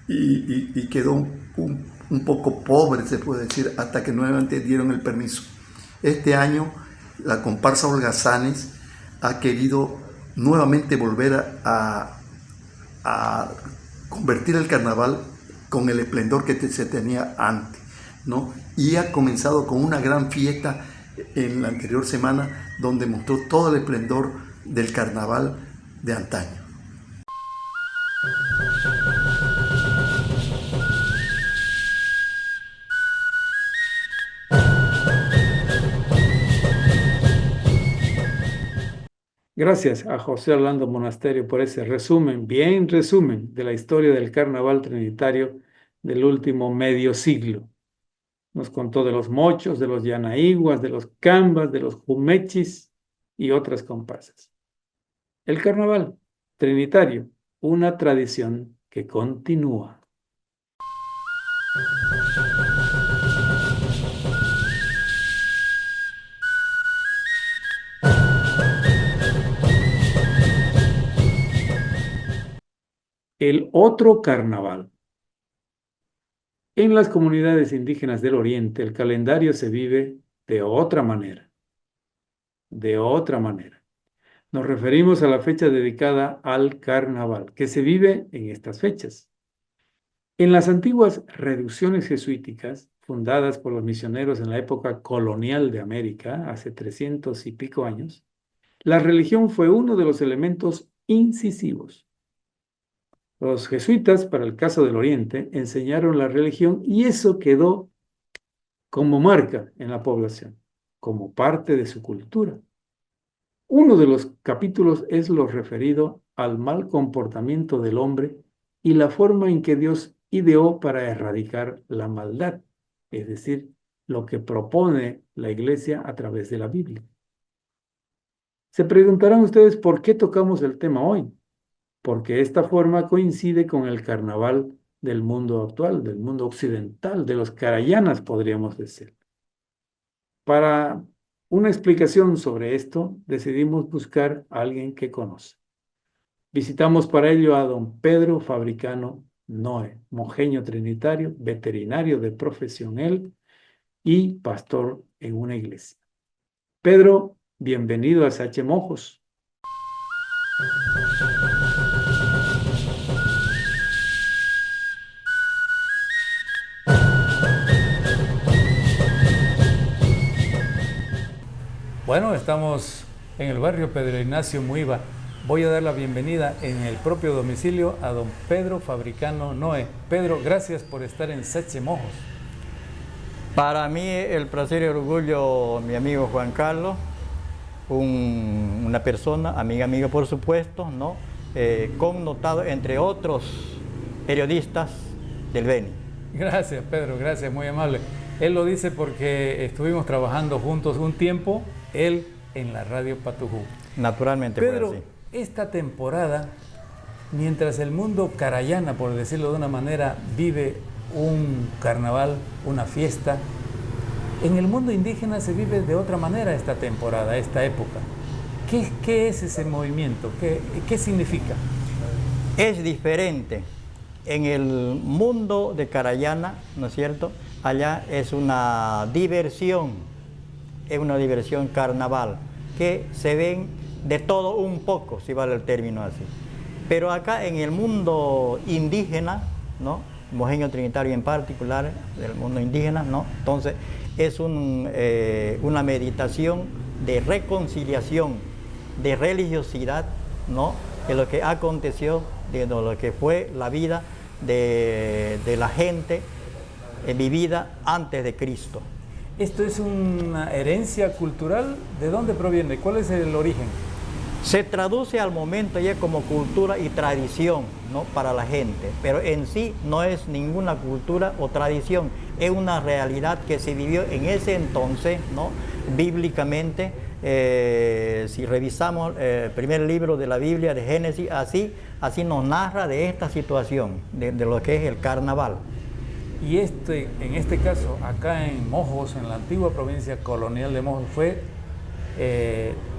y quedó un poco pobre, se puede decir, hasta que nuevamente dieron el permiso. Este año la comparsa Holgazanes ha querido nuevamente volver a convertir el carnaval con el esplendor que se tenía antes, ¿no? Y ha comenzado con una gran fiesta en la anterior semana donde mostró todo el esplendor del carnaval de antaño. Gracias a José Orlando Monasterio por ese resumen, bien resumen, de la historia del carnaval trinitario del último medio siglo. Nos contó de los mochos, de los yanaíguas, de los cambas, de los jumechis y otras comparsas. El carnaval trinitario, una tradición que continúa. El otro carnaval. En las comunidades indígenas del Oriente, el calendario se vive de otra manera. De otra manera. Nos referimos a la fecha dedicada al carnaval, que se vive en estas fechas. En las antiguas reducciones jesuíticas, fundadas por los misioneros en la época colonial de América, hace 300 y pico años, la religión fue uno de los elementos incisivos. Los jesuitas, para el caso del Oriente, enseñaron la religión y eso quedó como marca en la población, como parte de su cultura. Uno de los capítulos es lo referido al mal comportamiento del hombre y la forma en que Dios ideó para erradicar la maldad, es decir, lo que propone la Iglesia a través de la Biblia. Se preguntarán ustedes por qué tocamos el tema hoy. Porque esta forma coincide con el carnaval del mundo actual, del mundo occidental, de los carayanas, podríamos decir. Para una explicación sobre esto, decidimos buscar a alguien que conoce. Visitamos para ello a don Pedro Fabricano Noe, monjeño trinitario, veterinario de profesión él y pastor en una iglesia. Pedro, bienvenido a Sache Mojos. Bueno, estamos en el barrio Pedro Ignacio Muiva. Voy a dar la bienvenida en el propio domicilio a don Pedro Fabricano Noe. Pedro, gracias por estar en Sache Mojos. Para mí el placer y el orgullo, mi amigo Juan Carlos, una persona, amiga por supuesto, ¿no? Connotado entre otros periodistas del Beni. Gracias, Pedro, gracias, muy amable. Él lo dice porque estuvimos trabajando juntos un tiempo, él en la radio Patujú. Naturalmente, Pedro, fue así. Esta temporada, mientras el mundo carayana, por decirlo de una manera, vive un carnaval, una fiesta, en el mundo indígena se vive de otra manera esta temporada, esta época. ¿Qué es ese movimiento? ¿Qué significa? Es diferente. En el mundo de Carayana, ¿no es cierto? Allá es una diversión carnaval, que se ven de todo un poco, si vale el término así. Pero acá en el mundo indígena, ¿no? Mojeño Trinitario en particular, del mundo indígena, ¿no? Entonces es una meditación de reconciliación, de religiosidad, ¿no? De lo que aconteció, de lo que fue la vida de la gente vivida antes de Cristo. ¿Esto es una herencia cultural? ¿De dónde proviene? ¿Cuál es el origen? Se traduce al momento ya como cultura y tradición, ¿no? Para la gente, pero en sí no es ninguna cultura o tradición, es una realidad que se vivió en ese entonces, ¿no? Bíblicamente. Si revisamos el primer libro de la Biblia de Génesis, así nos narra de esta situación, de lo que es el carnaval. Y en este caso, acá en Mojos, en la antigua provincia colonial de Mojos, fue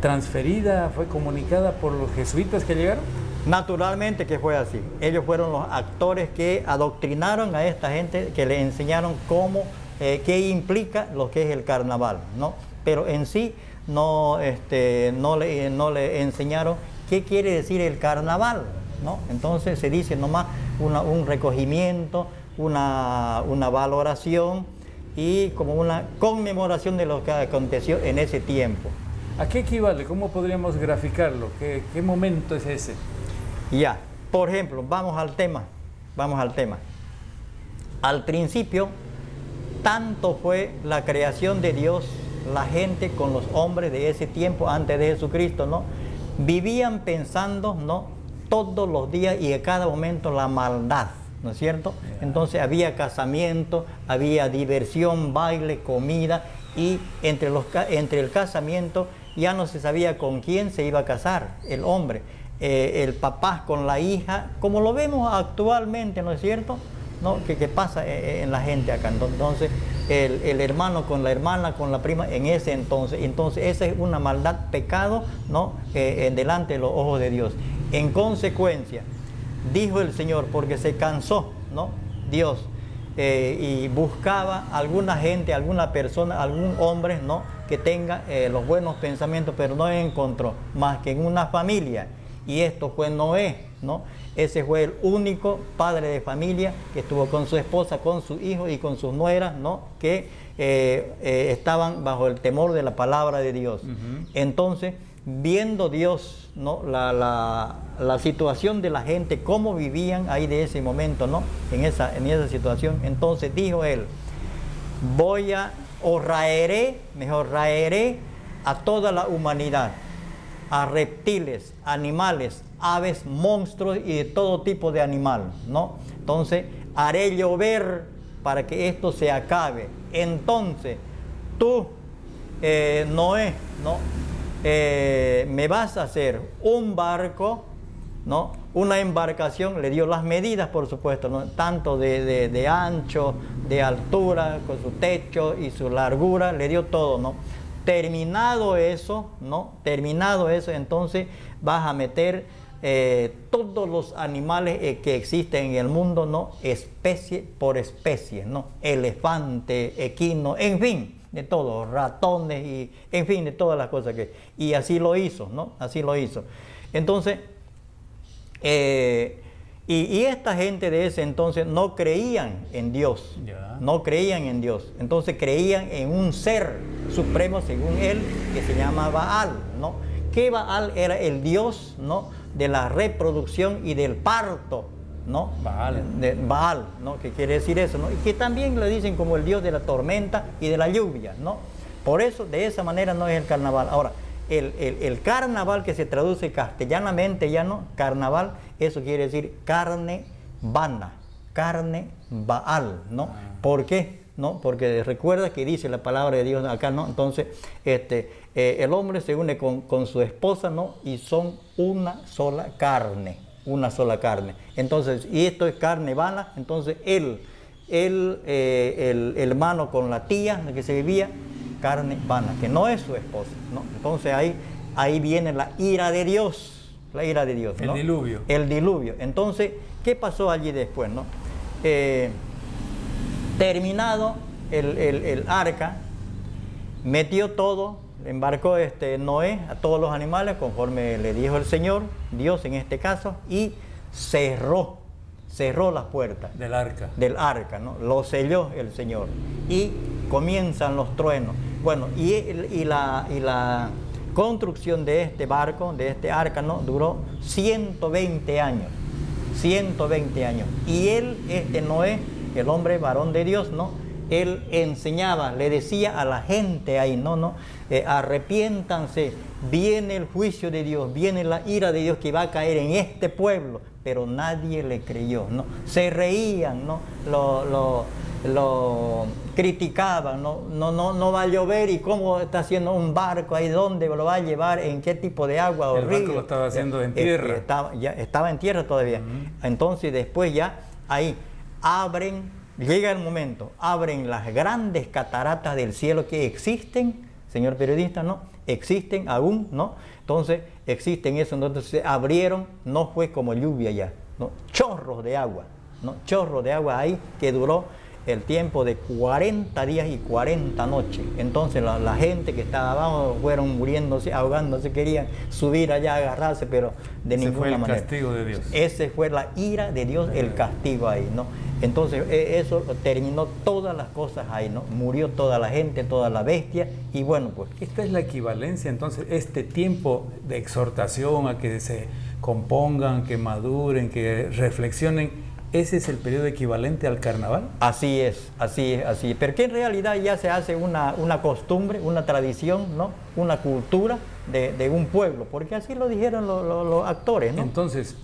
transferida, fue comunicada por los jesuitas que llegaron. Naturalmente que fue así. Ellos fueron los actores que adoctrinaron a esta gente, que le enseñaron qué implica lo que es el carnaval, ¿no? Pero en sí no le enseñaron qué quiere decir el carnaval, ¿no? Entonces se dice nomás un recogimiento, una valoración y como una conmemoración de lo que aconteció en ese tiempo. ¿A qué equivale? ¿Cómo podríamos graficarlo? ¿Qué momento es ese? Ya, por ejemplo, vamos al tema. Al principio, tanto fue la creación de Dios, la gente con los hombres de ese tiempo antes de Jesucristo, ¿no? Vivían pensando, ¿no? Todos los días y a cada momento la maldad, ¿no es cierto? Entonces había casamiento, había diversión, baile, comida, y entre el casamiento ya no se sabía con quién se iba a casar el hombre. El papá con la hija, como lo vemos actualmente, ¿no es cierto? ¿No? ¿Qué pasa en la gente acá? Entonces, el hermano con la hermana, con la prima, en ese entonces. Entonces, esa es una maldad, pecado, ¿no? Delante de los ojos de Dios. En consecuencia, dijo el Señor, porque se cansó, ¿no? Dios, y buscaba alguna gente, alguna persona, algún hombre, ¿no? Que tenga los buenos pensamientos, pero no encontró más que en una familia. Y esto fue Noé, ¿no? Ese fue el único padre de familia que estuvo con su esposa, con sus hijos y con sus nueras, ¿no? Que estaban bajo el temor de la palabra de Dios. Entonces, viendo Dios, ¿no? la situación de la gente, cómo vivían ahí de ese momento, ¿no? En esa situación, entonces dijo él, raeré a toda la humanidad, a reptiles, animales, aves, monstruos y de todo tipo de animal, ¿no? Entonces, haré llover para que esto se acabe. Entonces, tú, Noé, ¿no? Me vas a hacer un barco, ¿no? Una embarcación, le dio las medidas, por supuesto, ¿no? Tanto de ancho, de altura, con su techo y su largura, le dio todo, ¿no? Terminado eso, entonces vas a meter todos los animales que existen en el mundo, ¿no? Especie por especie, ¿no? Elefante, equino, en fin, de todo, ratones y en fin, de todas las cosas que... Y así lo hizo, ¿no? Así lo hizo. Entonces, y esta gente de ese entonces no creían en Dios, no creían en Dios, entonces creían en un ser supremo según él que se llama Baal, ¿no? Que Baal era el dios, ¿no? De la reproducción y del parto, ¿no? Baal, ¿no? ¿Qué quiere decir eso, no? Y que también le dicen como el dios de la tormenta y de la lluvia, ¿no? Por eso, de esa manera no es el carnaval. Ahora, el carnaval que se traduce castellanamente ya no, carnaval, eso quiere decir carne vana, carne Baal, ¿no? ¿Por qué? ¿No? Porque recuerda que dice la palabra de Dios acá, ¿no? Entonces, el hombre se une con su esposa, ¿no? Y son una sola carne. Entonces, y esto es carne vana, entonces el hermano con la tía que se vivía, carne vana, que no es su esposa, ¿no? Entonces ahí viene la ira de Dios, ¿no? El diluvio. Entonces, ¿qué pasó allí después, no? Terminado el arca, metió todo, embarcó Noé a todos los animales conforme le dijo el Señor, Dios en este caso, y cerró las puertas del arca, ¿no? Lo selló el Señor y comienzan los truenos. Bueno, y la construcción de este barco, de este arca, ¿no? Duró 120 años. Y él, Noé, el hombre varón de Dios, ¿no? Él enseñaba, le decía a la gente ahí, arrepiéntanse, viene el juicio de Dios, viene la ira de Dios que va a caer en este pueblo, pero nadie le creyó, ¿no? Se reían, ¿no? Lo criticaban, no va a llover y cómo está haciendo un barco ahí, dónde lo va a llevar, en qué tipo de agua o río. El barco lo estaba haciendo en tierra. Estaba en tierra todavía. Entonces después ya ahí abren llega el momento, abren las grandes cataratas del cielo que existen, señor periodista, ¿no? Existen aún, ¿no? Entonces, existen eso, entonces se abrieron, no fue como lluvia ya, ¿no? Chorros de agua, ¿no? Chorros de agua ahí que duró el tiempo de 40 días y 40 noches. Entonces la gente que estaba abajo fueron muriéndose, ahogándose, querían subir allá, agarrarse, pero de ninguna manera. Ese fue el castigo de Dios. Ese fue la ira de Dios, el castigo ahí, ¿no? Entonces eso terminó todas las cosas ahí, ¿no? Murió toda la gente, toda la bestia, y bueno, pues. Esta es la equivalencia, entonces, este tiempo de exhortación a que se compongan, que maduren, que reflexionen. ¿Ese es el periodo equivalente al carnaval? Así es, así es, así es. Pero que en realidad ya se hace una costumbre, una tradición, ¿no? Una cultura de un pueblo, porque así lo dijeron los actores, ¿no? Entonces,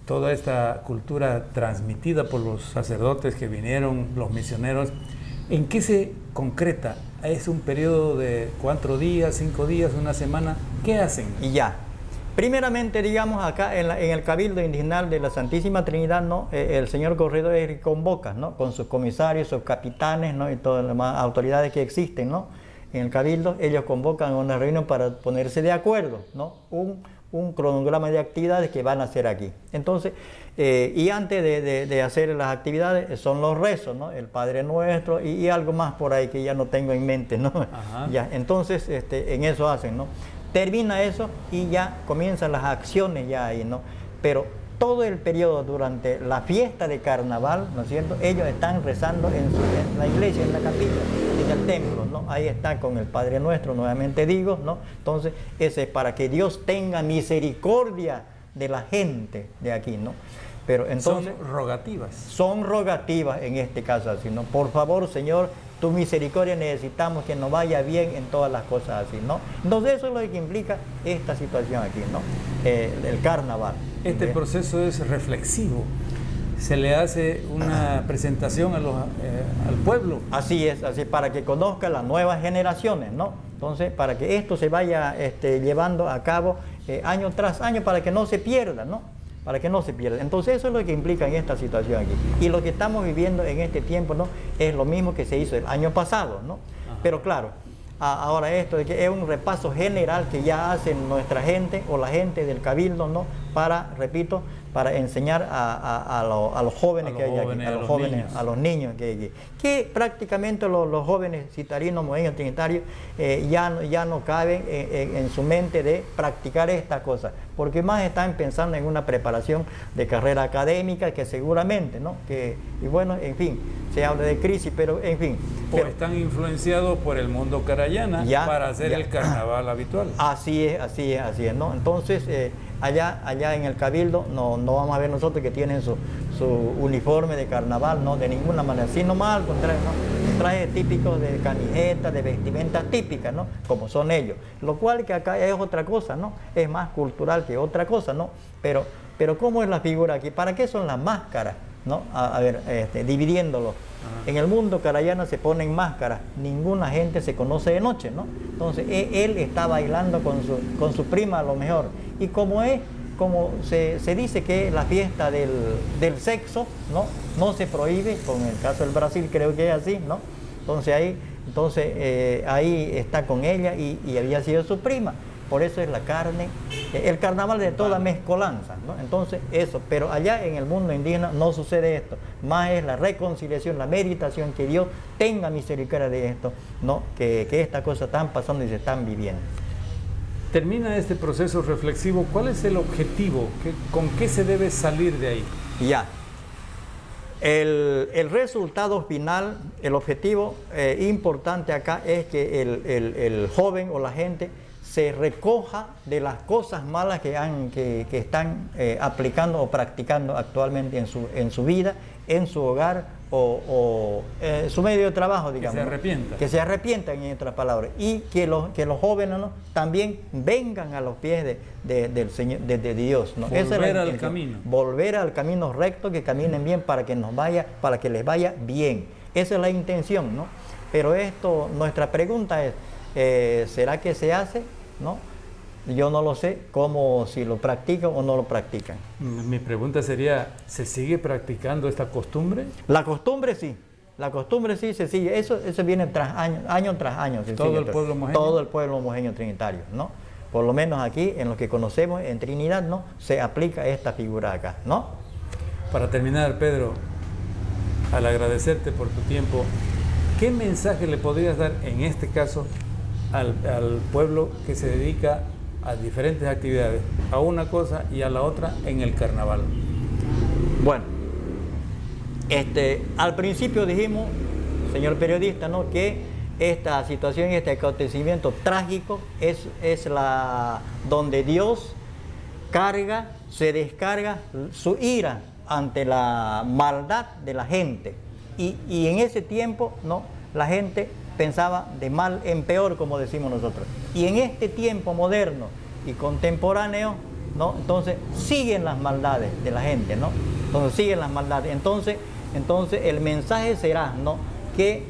toda esta cultura transmitida por los sacerdotes que vinieron, los misioneros, ¿en qué se concreta? ¿Es un periodo de 4 días, 5 días, una semana? ¿Qué hacen? Y ya. Primeramente, digamos, acá en el Cabildo Indigenal de la Santísima Trinidad, ¿no? El señor Corredor convoca, ¿no? Con sus comisarios, sus capitanes, ¿no? Y todas las demás autoridades que existen, ¿no? En el Cabildo, ellos convocan una reunión para ponerse de acuerdo, ¿no? Un cronograma de actividades que van a hacer aquí. Entonces, y antes de hacer las actividades, son los rezos, ¿no? El Padre Nuestro y algo más por ahí que ya no tengo en mente, ¿no? Ya, entonces, en eso hacen, ¿no? Termina eso y ya comienzan las acciones ya ahí, ¿no? Pero todo el periodo durante la fiesta de carnaval, ¿no es cierto? Ellos están rezando en la iglesia, en la capilla, en el templo, ¿no? Ahí está con el Padre Nuestro, nuevamente digo, ¿no? Entonces, ese es para que Dios tenga misericordia de la gente de aquí, ¿no? Pero entonces, son rogativas en este caso así, ¿no? Por favor, Señor, tu misericordia necesitamos que nos vaya bien en todas las cosas así, ¿no? Entonces eso es lo que implica esta situación aquí, ¿no? El carnaval. Este proceso es reflexivo. Se le hace una presentación al pueblo. Así es, así para que conozca las nuevas generaciones, ¿no? Entonces, para que esto se vaya llevando a cabo año tras año, para que no se pierda, ¿no? Para que no se pierda. Entonces eso es lo que implica en esta situación aquí. Y lo que estamos viviendo en este tiempo, ¿no? Es lo mismo que se hizo el año pasado, ¿no? Ajá. Pero claro, ahora esto de que es un repaso general que ya hacen nuestra gente o la gente del Cabildo, ¿no? Para, repito, para enseñar a los jóvenes que hay aquí, a los niños que hay aquí. Que prácticamente los jóvenes citarinos, mojeños, trinitarios, ya no caben en su mente de practicar estas cosas, porque más están pensando en una preparación de carrera académica que seguramente, ¿no? Y bueno, en fin, se habla de crisis, pero en fin. O están influenciados por el mundo carayana para hacer el carnaval habitual. Así es, ¿no? Entonces, allá en el Cabildo no vamos a ver nosotros que tienen su uniforme de carnaval, no, de ninguna manera, sino más al contrario, ¿no? Trajes típicos de camiseta, de vestimentas típicas, ¿no? Como son ellos, lo cual que acá es otra cosa, ¿no? Es más cultural que otra cosa, ¿no? Pero ¿cómo es la figura aquí? ¿Para qué son las máscaras? ¿No? A ver, dividiéndolo. En el mundo carayano se ponen máscaras, ninguna gente se conoce de noche, ¿no? Entonces él está bailando con su prima a lo mejor. Y como se dice que la fiesta del sexo, ¿no? No se prohíbe, con el caso del Brasil creo que es así, ¿no? Entonces ahí está con ella y había sido su prima. Por eso es la carne, el carnaval de toda mezcolanza, ¿no? Entonces eso, pero allá en el mundo indígena no sucede esto, más es la reconciliación, la meditación, que Dios tenga misericordia de esto, ¿no? Que estas cosas están pasando y se están viviendo. Termina este proceso reflexivo, ¿cuál es el objetivo? ¿Con qué se debe salir de ahí? Ya. El resultado final, el objetivo importante acá es que el joven o la gente se recoja de las cosas malas que están aplicando o practicando actualmente en su vida, en su hogar o su medio de trabajo, digamos. Que se arrepientan. Que se arrepientan, en otras palabras. Y que los jóvenes, ¿no? También vengan a los pies del Señor, de Dios, ¿no? Volver al camino. Volver al camino recto, que caminen bien para que les vaya bien. Esa es la intención, ¿no? Pero nuestra pregunta es, ¿será que se hace? ¿No? Yo no lo sé, si lo practican o no lo practican. Mi pregunta sería, ¿se sigue practicando esta costumbre? La costumbre sí, La costumbre sí se sigue, eso viene año tras año. Todo el pueblo mojeño. Todo el pueblo mojeño trinitario, ¿no? Por lo menos aquí, en lo que conocemos en Trinidad, ¿no? Se aplica esta figura acá, ¿no? Para terminar, Pedro, al agradecerte por tu tiempo, ¿qué mensaje le podrías dar en este caso al pueblo que se dedica a diferentes actividades, a una cosa y a la otra en el carnaval? Bueno, al principio dijimos, señor periodista, ¿no?, que esta situación, este acontecimiento trágico es donde Dios se descarga su ira ante la maldad de la gente. Y en ese tiempo, ¿no?, la gente pensaba de mal en peor, como decimos nosotros. Y en este tiempo moderno y contemporáneo, ¿no?, entonces siguen las maldades de la gente, ¿no? Entonces siguen las maldades. Entonces el mensaje será, ¿no?, que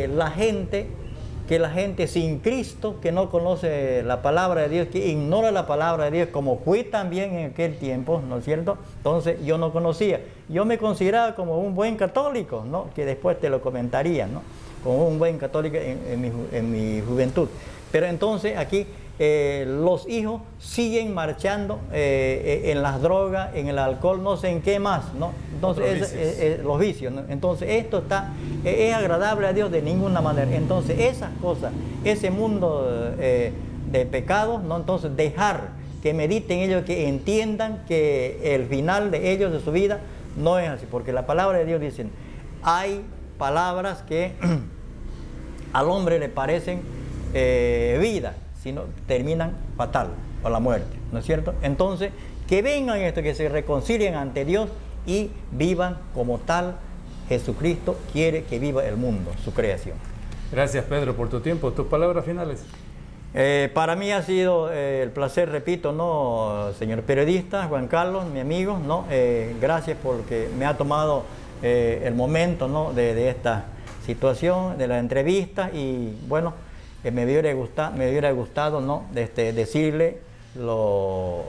la gente sin Cristo, que no conoce la palabra de Dios, que ignora la palabra de Dios, como fui también en aquel tiempo, ¿no es cierto? Entonces yo no conocía. Yo me consideraba como un buen católico, ¿no?, que después te lo comentaría, ¿no?, como un buen católico en mi juventud. Pero entonces aquí los hijos siguen marchando en las drogas, en el alcohol, no sé en qué más, ¿no? Entonces los vicios, ¿no? Entonces esto es agradable a Dios de ninguna manera. Entonces esas cosas, ese mundo de pecados, ¿no? Entonces dejar que mediten ellos, que entiendan que el final de ellos, de su vida, no es así, porque la palabra de Dios dice, hay palabras que al hombre le parecen vida, sino terminan fatal, o la muerte, ¿no es cierto? Entonces, que vengan esto, que se reconcilien ante Dios y vivan como tal Jesucristo quiere que viva el mundo, su creación. Gracias, Pedro, por tu tiempo. ¿Tus palabras finales? Para mí ha sido el placer, repito, ¿no?, señor periodista, Juan Carlos, mi amigo, ¿no? Gracias porque me ha tomado el momento, ¿no?, de esta situación, de la entrevista, y bueno, me hubiera gustado, ¿no?, decirle lo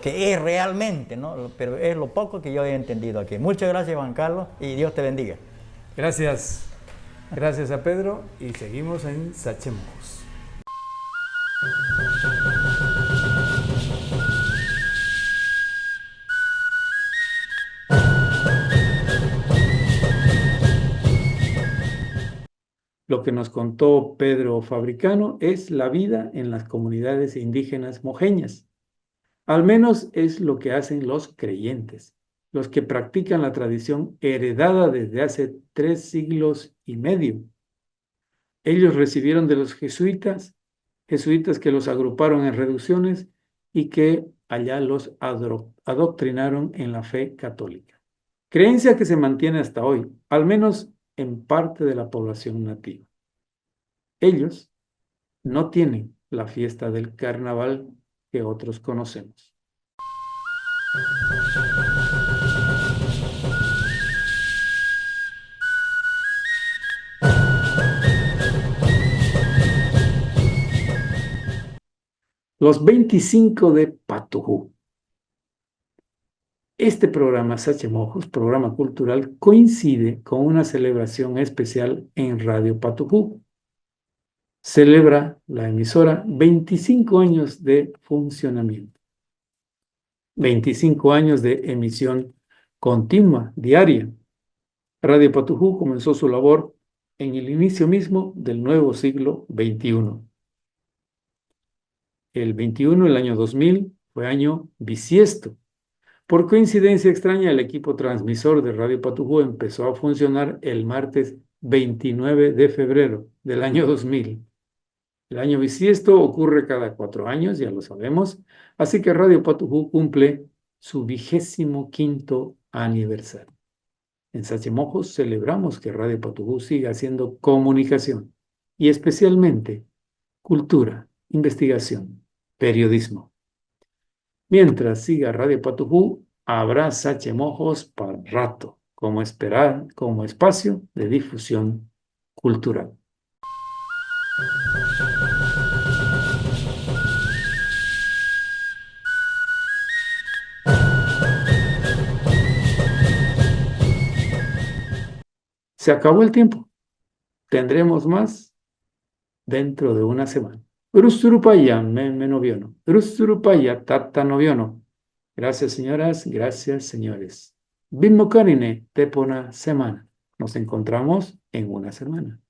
que es realmente, ¿no?, pero es lo poco que yo he entendido aquí. Muchas gracias, Juan Carlos, y Dios te bendiga. Gracias. Gracias a Pedro, y seguimos en Sachemojos. Lo que nos contó Pedro Fabricano es la vida en las comunidades indígenas mojeñas. Al menos es lo que hacen los creyentes, los que practican la tradición heredada desde hace 3 siglos y medio. Ellos recibieron de los jesuitas que los agruparon en reducciones y que allá los adoctrinaron en la fe católica. Creencia que se mantiene hasta hoy, al menos en parte de la población nativa. Ellos no tienen la fiesta del carnaval que otros conocemos. Los 25 de Patujú. Este programa Sachemojos, programa cultural, coincide con una celebración especial en Radio Patujú. Celebra la emisora 25 años de funcionamiento, 25 años de emisión continua, diaria. Radio Patujú comenzó su labor en el inicio mismo del nuevo siglo XXI. El 21, el año 2000, fue año bisiesto. Por coincidencia extraña, el equipo transmisor de Radio Patujú empezó a funcionar el martes 29 de febrero del año 2000. El año bisiesto ocurre cada 4 años, ya lo sabemos, así que Radio Patujú cumple su 25º aniversario. En Sachemojos celebramos que Radio Patujú siga haciendo comunicación y especialmente cultura, investigación, periodismo. Mientras siga Radio Patujú, habrá Sachemojos para rato, como espacio de difusión cultural. Se acabó el tiempo. Tendremos más dentro de una semana. Urusturupaya, me noviono. Urusturupaya, tata noviono. Gracias, señoras. Gracias, señores. Bimmo carine, tepona semana. Nos encontramos en una semana.